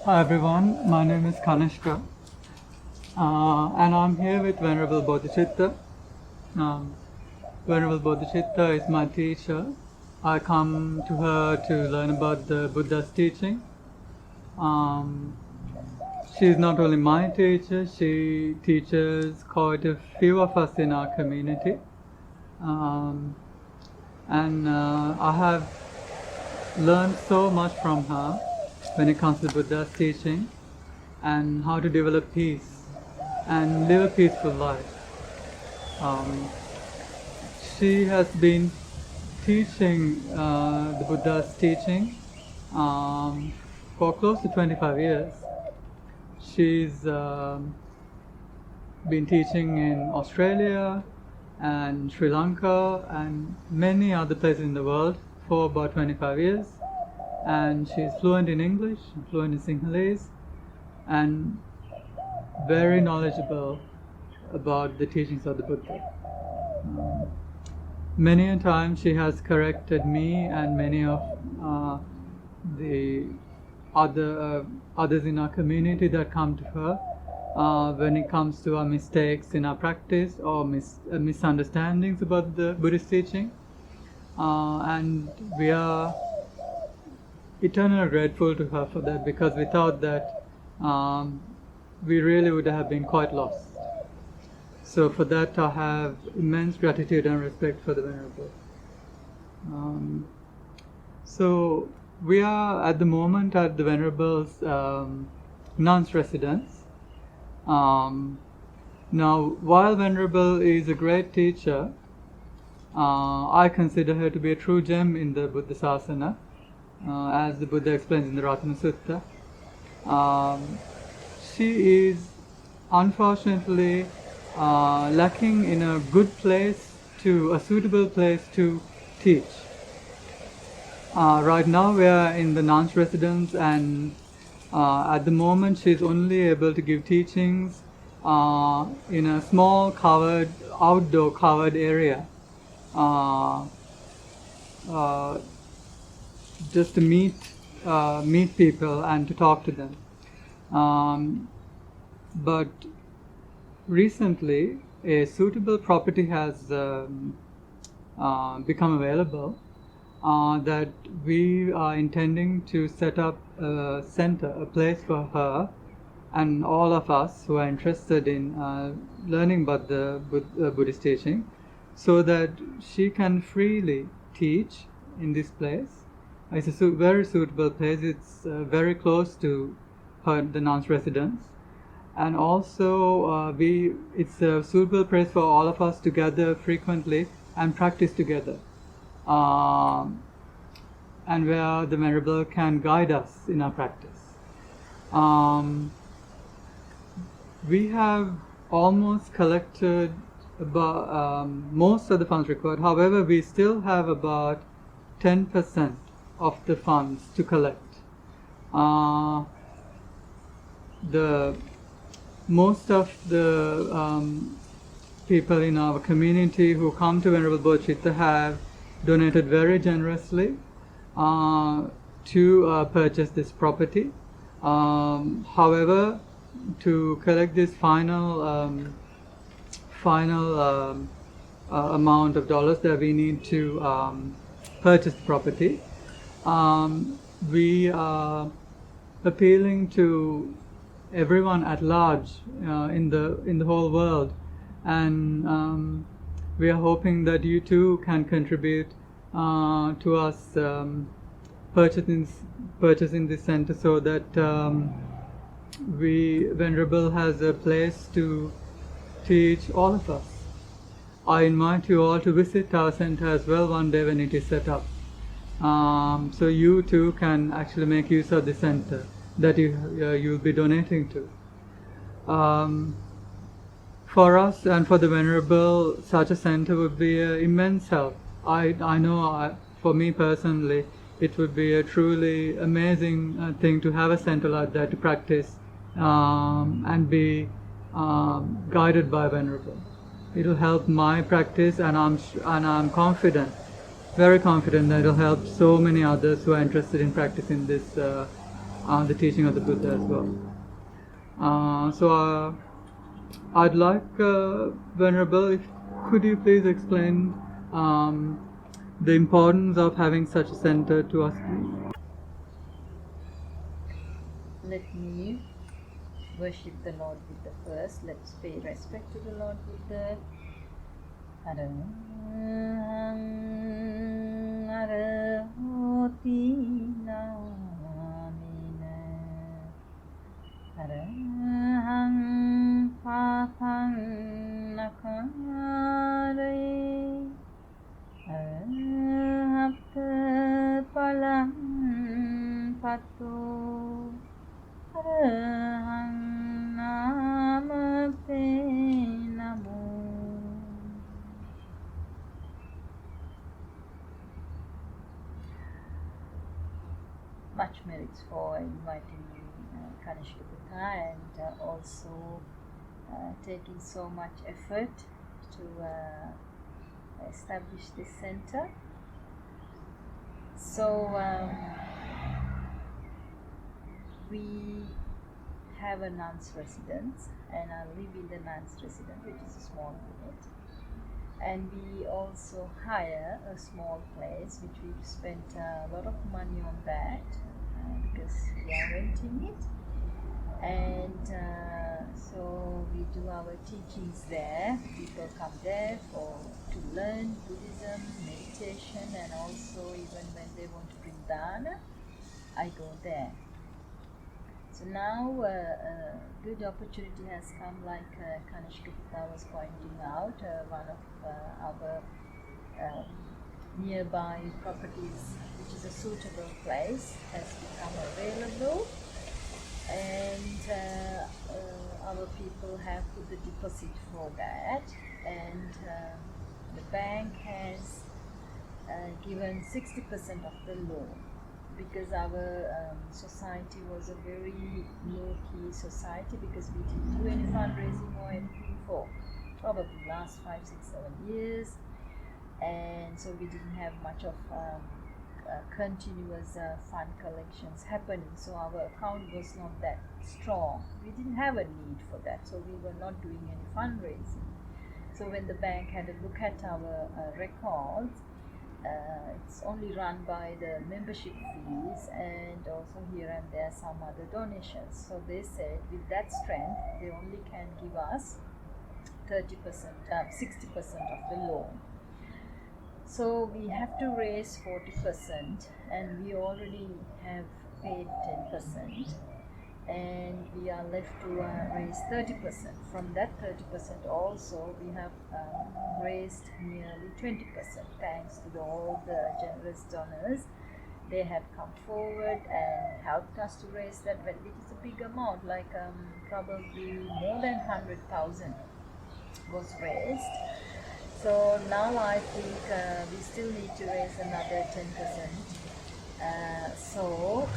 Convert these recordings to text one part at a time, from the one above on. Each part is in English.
Hi everyone, my name is Kanishka and I'm here with Venerable Bodhicitta. Um, Venerable Bodhicitta is my teacher. I come to her to learn about the Buddha's teaching. She is not only my teacher, she teaches quite a few of us in our community. And I have learned so much from her when it comes to Buddha's teaching and how to develop peace and live a peaceful life. She has been teaching the Buddha's teaching for close to 25 years. She's been teaching in Australia and Sri Lanka and many other places in the world for about 25 years. And she's fluent in English, fluent in Sinhalese, and very knowledgeable about the teachings of the Buddha. Many a time she has corrected me and many of the others in our community that come to her when it comes to our mistakes in our practice or misunderstandings about the Buddhist teaching. And we are eternally grateful to her for that, because without that we really would have been quite lost. So for that I have immense gratitude and respect for the Venerable. So we are at the moment at the Venerable's nuns' residence. Now, while Venerable is a great teacher, I consider her to be a true gem in the Buddha Sasana, as the Buddha explains in the Ratana Sutta. She is unfortunately lacking in a good place, a suitable place to teach. Right now we are in the nuns' residence, and at the moment she is only able to give teachings in a small outdoor covered area, just to meet people and to talk to them. But recently a suitable property has become available that we are intending to set up a center, a place for her and all of us who are interested in learning about the Buddhist teaching, so that she can freely teach in this place. It's a very suitable place. It's very close to the nuns' residence, and also it's a suitable place for all of us to gather frequently and practice together, and where the Venerable can guide us in our practice. We have almost collected about most of the funds required. However, we still have about 10% of the funds to collect. Most of the people in our community who come to Venerable Bodhicitta have donated very generously to purchase this property. However, to collect this final amount of dollars that we need to purchase the property, we are appealing to everyone at large in the whole world, and we are hoping that you too can contribute to us purchasing this center, so that Venerable has a place to teach all of us. I invite you all to visit our center as well one day when it is set up, so you too can actually make use of the center that you'll be donating to. For us and for the Venerable, such a center would be an immense help. I know for me personally, it would be a truly amazing thing to have a center like that to practice and be guided by Venerable. It will help my practice, and I'm confident, very confident, that it will help so many others who are interested in practicing this the teaching of the Buddha as well. So I'd like, Venerable, could you please explain the importance of having such a center to us, please? Let me worship the Lord Buddha first. Let's pay respect to the Lord Buddha. Arahang arahoti namina arahang papang nakare arahapta palang pato arahang namaste namo. Much merits for inviting me, Kanishka Buddha, and also taking so much effort to establish this center. So we have a nun's residence, and I live in the nun's residence, which is a small unit. And we also hire a small place, which we've spent a lot of money on that because we are renting it. And so we do our teachings there. People come there to learn Buddhism, meditation, and also even when they want to bring dana, I go there. So now a good opportunity has come, like Kanishka Buddha was pointing out. One of our nearby properties, which is a suitable place, has become available, and our people have put the deposit for that, and the bank has given 60% of the loan, because our society was a very low-key society, because we didn't do any fundraising or anything for probably last 5, 6, 7 years, and so we didn't have much of continuous fund collections happening, so our account was not that strong. We didn't have a need for that, so we were not doing any fundraising. So when the bank had a look at our records, it's only run by the membership fees and also here and there some other donations. So they said with that strength they only can give us 60% of the loan. So we have to raise 40%, and we already have paid 10%, and we are left to raise 30%. From that 30% also we have raised nearly 20%, thanks to all the generous donors. They have come forward and helped us to raise that, but it is a big amount, like probably more than 100,000 was raised. So now I think we still need to raise another 10%. So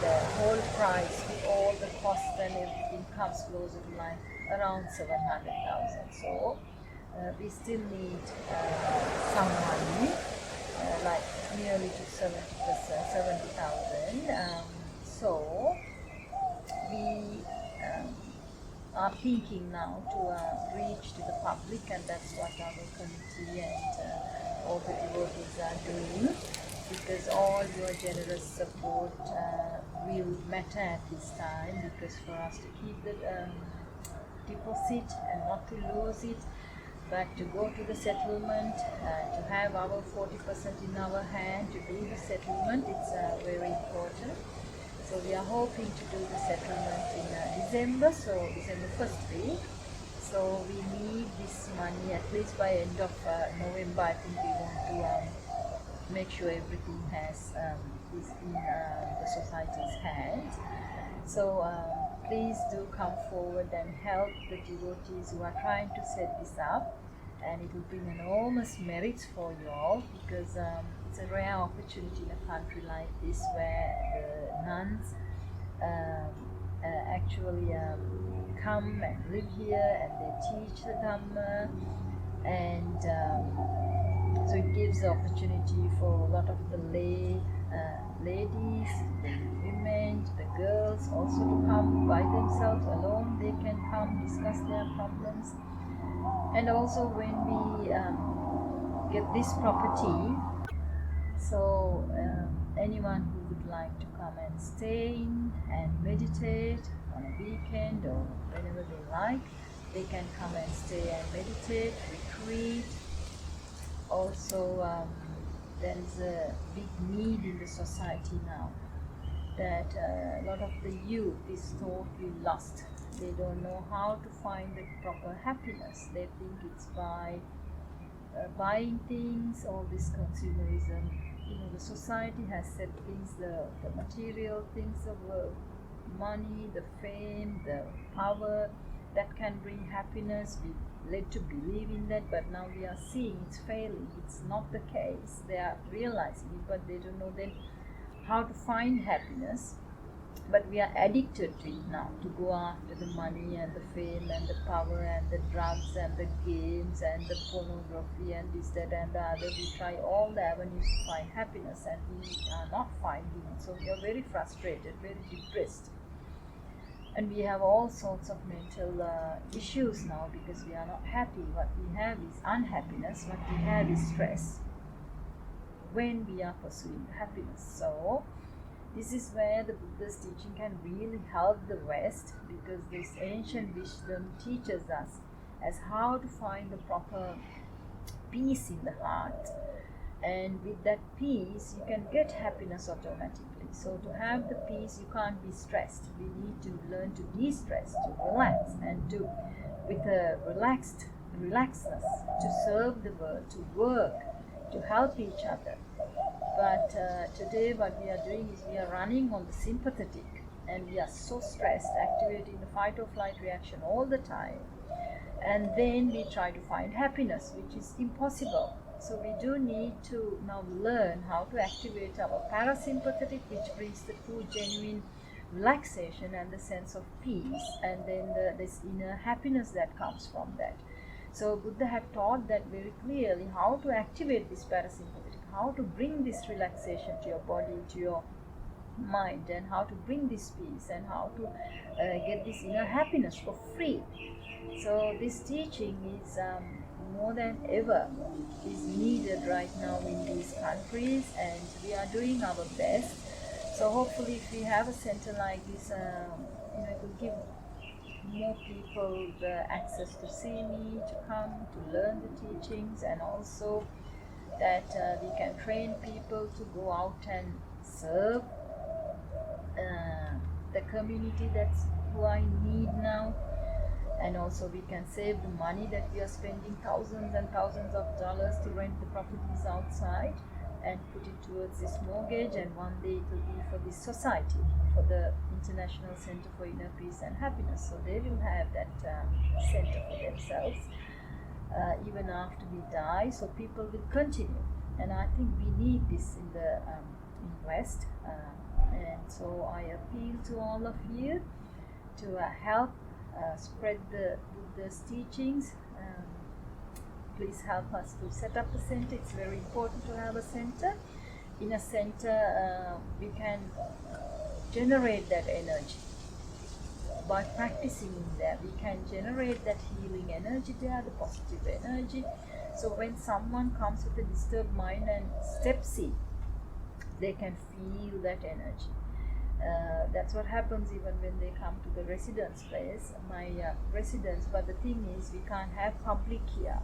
the whole price with all the costs and everything comes closer to like around 700,000. So we still need some money, like nearly to 70,000. So we are thinking now to reach to the public, and that's what our committee and all the devotees are doing, because all your generous support will matter at this time, because for us to keep the deposit and not to lose it, but to go to the settlement, to have our 40% in our hand to do the settlement, it's very important. So we are hoping to do the settlement in December, so December 1st week. So we need this money at least by end of November. I think we want to make sure everything is in the society's hands. So please do come forward and help the devotees who are trying to set this up, and it will bring enormous merits for you all, because it's a rare opportunity in a country like this where the nuns actually come and live here and they teach the Dhamma, and so it gives the opportunity for a lot of the lay ladies, the women, the girls also to come by themselves alone. They can come discuss their problems. And also when we get this property, so anyone who would like to come and stay in and meditate on a weekend or whenever they like, they can come and stay and meditate, retreat. Also, there is a big need in the society now that a lot of the youth is totally lost. They don't know how to find the proper happiness. They think it's by buying things, all this consumerism. The society has set things, the material things of money, the fame, the power that can bring happiness. We led to believe in that, but now we are seeing it's failing. It's not the case. They are realizing it, but they don't know then how to find happiness. But we are addicted to it now, to go after the money and the fame and the power and the drugs and the games and the pornography and this, that and the other. We try all the avenues to find happiness and we are not finding it. So we are very frustrated, very depressed. And we have all sorts of mental issues now because we are not happy. What we have is unhappiness, what we have is stress when we are pursuing happiness. So this is where the Buddha's teaching can really help the West, because this ancient wisdom teaches us as how to find the proper peace in the heart. And with that peace, you can get happiness automatically. So to have the peace, you can't be stressed. We need to learn to de-stress, to relax, and to, with a relaxedness, to serve the world, to work, to help each other. But today what we are doing is we are running on the sympathetic, and we are so stressed, activating the fight or flight reaction all the time. And then we try to find happiness, which is impossible. So we do need to now learn how to activate our parasympathetic, which brings the true genuine relaxation and the sense of peace, and then this inner happiness that comes from that. So Buddha had taught that very clearly, how to activate this parasympathetic, how to bring this relaxation to your body, to your mind, and how to bring this peace, and how to get this inner happiness for free. So this teaching is more than ever is needed right now in these countries, and we are doing our best. So hopefully if we have a center like this, it will give more people the access to see me, to come, to learn the teachings, and also that we can train people to go out and serve the community who are in need now. And also we can save the money that we are spending thousands and thousands of dollars to rent the properties outside, and put it towards this mortgage, and one day it will be for this society, for the International Center for Inner Peace and Happiness. So they will have that center for themselves even after we die, so people will continue. And I think we need this in the in West, and so I appeal to all of you to help spread the Buddha's teachings. Please help us to set up a center. It's very important to have a center. In a center, we can generate that energy. By practicing in there, we can generate that healing energy there, the positive energy. So when someone comes with a disturbed mind and steps in, they can feel that energy. That's what happens even when they come to the residence place, my residence. But the thing is, we can't have public here.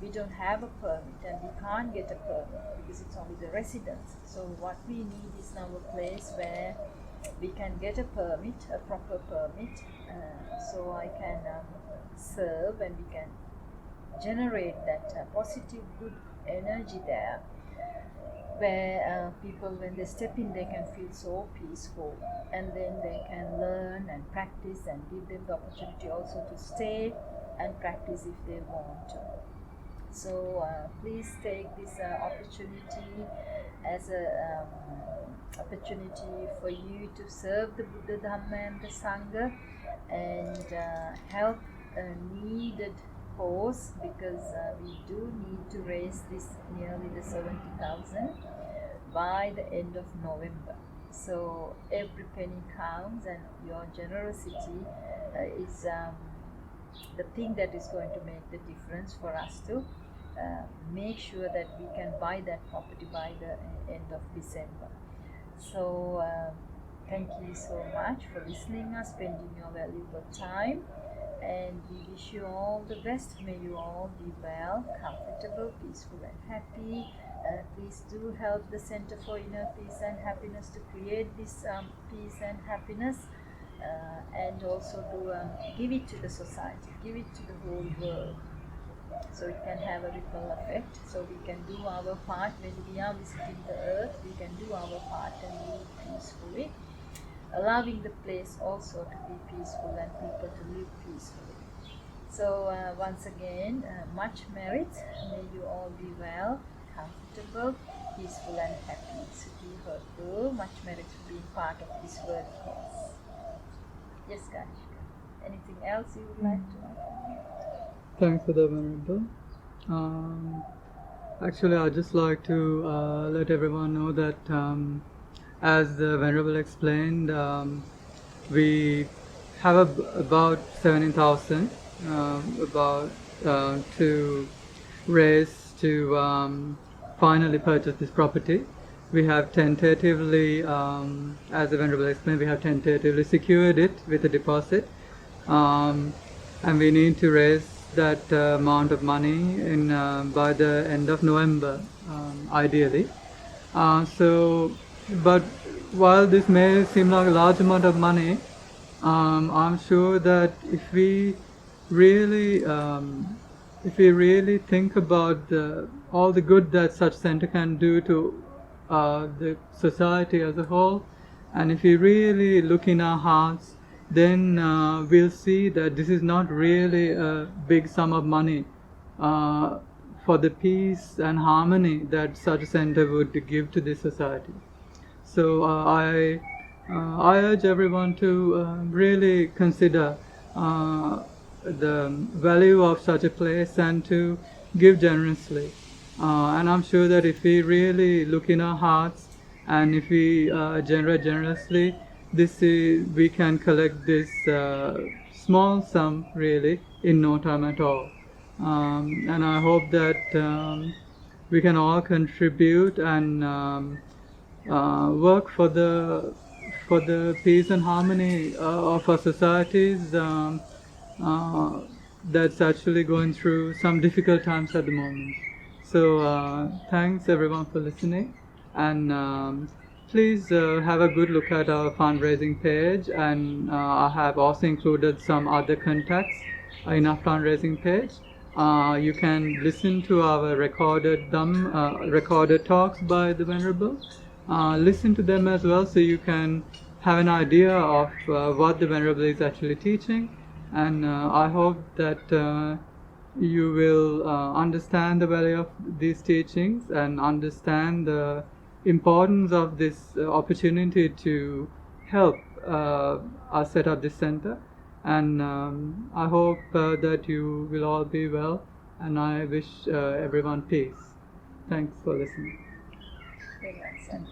We don't have a permit, and we can't get a permit because it's only the residence. So what we need is now a place where we can get a permit, a proper permit, so I can serve, and we can generate that positive, good energy there, where people, when they step in, they can feel so peaceful, and then they can learn and practice, and give them the opportunity also to stay and practice if they want to. So please take this opportunity as a opportunity for you to serve the Buddha, Dhamma and the Sangha, and help a needed cause, because we do need to raise this nearly the 70,000 by the end of November. So every penny counts, and your generosity is the thing that is going to make the difference for us to make sure that we can buy that property by the end of December. So thank you so much for listening us, spending your valuable time, and we wish you all the best. May you all be well, comfortable, peaceful and happy. Please do help the Center for Inner Peace and Happiness to create this peace and happiness, and also to give it to the society, give it to the whole world, so it can have a ripple effect. So we can do our part when we are visiting the earth. We can do our part and live peacefully, allowing the place also to be peaceful and people to live peacefully. So once again, much merit. May you all be well, comfortable, peaceful and happy. Sukhi hotu. Much merit for being part of this world course. Yes, Kanishka. Anything else you would like to add? Thanks for the Venerable. Actually, I'd just like to let everyone know that as the Venerable explained, we have about 17,000 to raise to finally purchase this property. We have tentatively, as the Venerable explained, we have tentatively secured it with a deposit, and we need to raise that amount of money in by the end of November, ideally. But while this may seem like a large amount of money, I'm sure that if we really think about all the good that such center can do to the society as a whole, and if we really look in our hearts, then we'll see that this is not really a big sum of money for the peace and harmony that such a center would give to this society. So I urge everyone to really consider the value of such a place and to give generously. And I'm sure that if we really look in our hearts and if we generate generously, we can collect this small sum really in no time at all. And I hope that we can all contribute and work for the peace and harmony of our societies that's actually going through some difficult times at the moment. So thanks everyone for listening, and please have a good look at our fundraising page, and I have also included some other contacts in our fundraising page. You can listen to our recorded talks by the Venerable. Listen to them as well, so you can have an idea of what the Venerable is actually teaching, and I hope that you will understand the value of these teachings and understand the importance of this opportunity to help us set up this center. And I hope that you will all be well, and I wish everyone peace. Thanks for listening. Very well said.